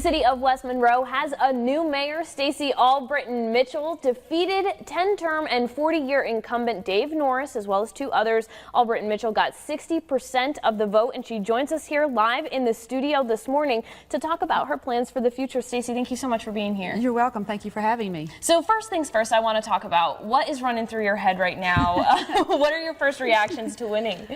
City of West Monroe has a new mayor. Staci Albritton Mitchell defeated 10-term and 40-year incumbent Dave Norris, as well as two others. Albritton Mitchell got 60% of the vote, and she joins us here live in the studio this morning to talk about her plans for the future. Staci, thank you so much for being here. You're welcome. Thank you for having me. So first things first, I want to talk about what is running through your head right now. What are your first reactions to winning?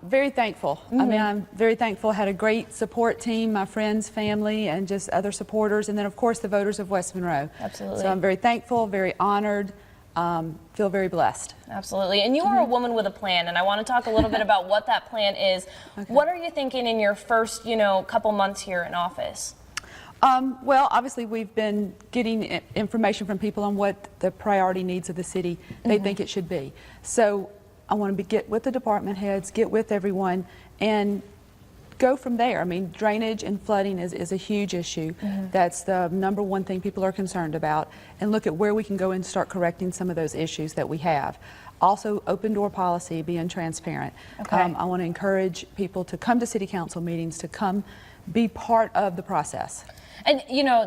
Very thankful. I mean, I'm very thankful. Had a great support team, my friends, family, and just other supporters, and then of course the voters of West Monroe. Absolutely. So I'm very thankful, very honored, feel very blessed. Absolutely. And you are a woman with a plan, and I want to talk a little bit about what that plan is. Okay. What are you thinking in your first, couple months here in office? Well, obviously we've been getting information from people on what the priority needs of the city they think it should be. So I want to get with the department heads, get with everyone, and go from there. I mean, drainage and flooding is a huge issue. That's the #1 thing people are concerned about, and look at where we can go and start correcting some of those issues that we have. Also, open door policy, being transparent. Okay. I want to encourage people to come to city council meetings, to come be part of the process. And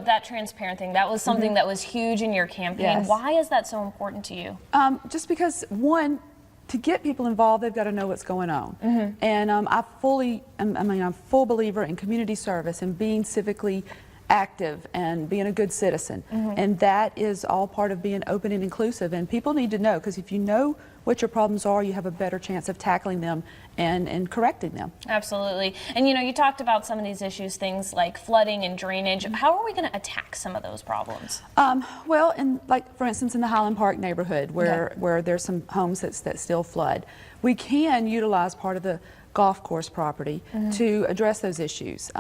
that transparent thing, that was something that was huge in your campaign. Yes. Why is that so important to you? Just because, one, to get people involved, they've got to know what's going on. And I'm a full believer in community service and being civically active and being a good citizen. And that is all part of being open and inclusive. And people need to know, because if you know what your problems are, you have a better chance of tackling them and correcting them. Absolutely. And you talked about some of these issues, things like flooding and drainage. How are we going to attack some of those problems? Well, for instance, in the Highland Park neighborhood, where there's some homes that still flood, we can utilize part of the golf course property to address those issues.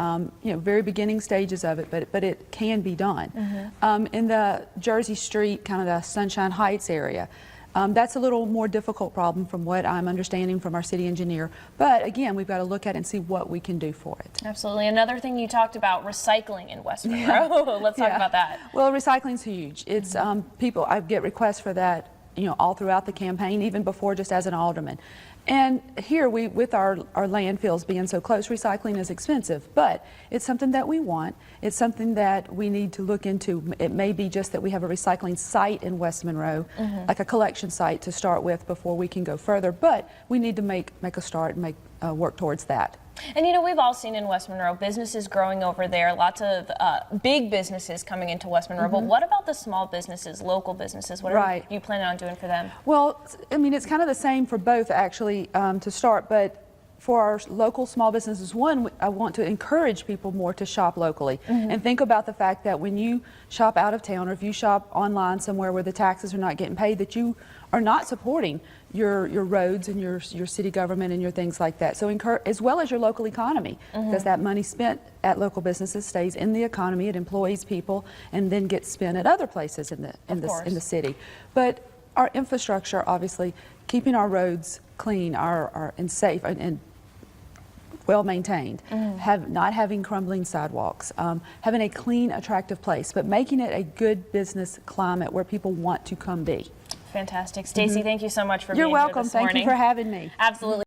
Very beginning stages of it, but it can be done. In the Jersey Street, kind of the Sunshine Heights area, that's a little more difficult problem from what I'm understanding from our city engineer. But again, we've got to look at it and see what we can do for it. Absolutely. Another thing you talked about, recycling in West Monroe. Let's talk about that. Well, recycling's huge. It's I get requests for that, all throughout the campaign, even before, just as an alderman. And here, with our landfills being so close, recycling is expensive, but it's something that we want. It's something that we need to look into. It may be just that we have a recycling site in West Monroe, like a collection site to start with before we can go further, but we need to make a start and work towards that. And we've all seen in West Monroe businesses growing over there, lots of big businesses coming into West Monroe. But what about the small businesses, local businesses? What are you planning on doing for them? Well, I mean, it's kind of the same for both, actually, to start. But for our local small businesses, one, I want to encourage people more to shop locally and think about the fact that when you shop out of town, or if you shop online somewhere where the taxes are not getting paid, that you are not supporting your roads and your city government and your things like that. So as well as your local economy, because that money spent at local businesses stays in the economy, it employs people, and then gets spent at other places in the city. But our infrastructure, obviously, keeping our roads clean, and safe and well maintained, not having crumbling sidewalks, having a clean, attractive place, but making it a good business climate where people want to come be. Fantastic. Staci, thank you so much for being here this morning. You're welcome. Thank you for having me. Absolutely.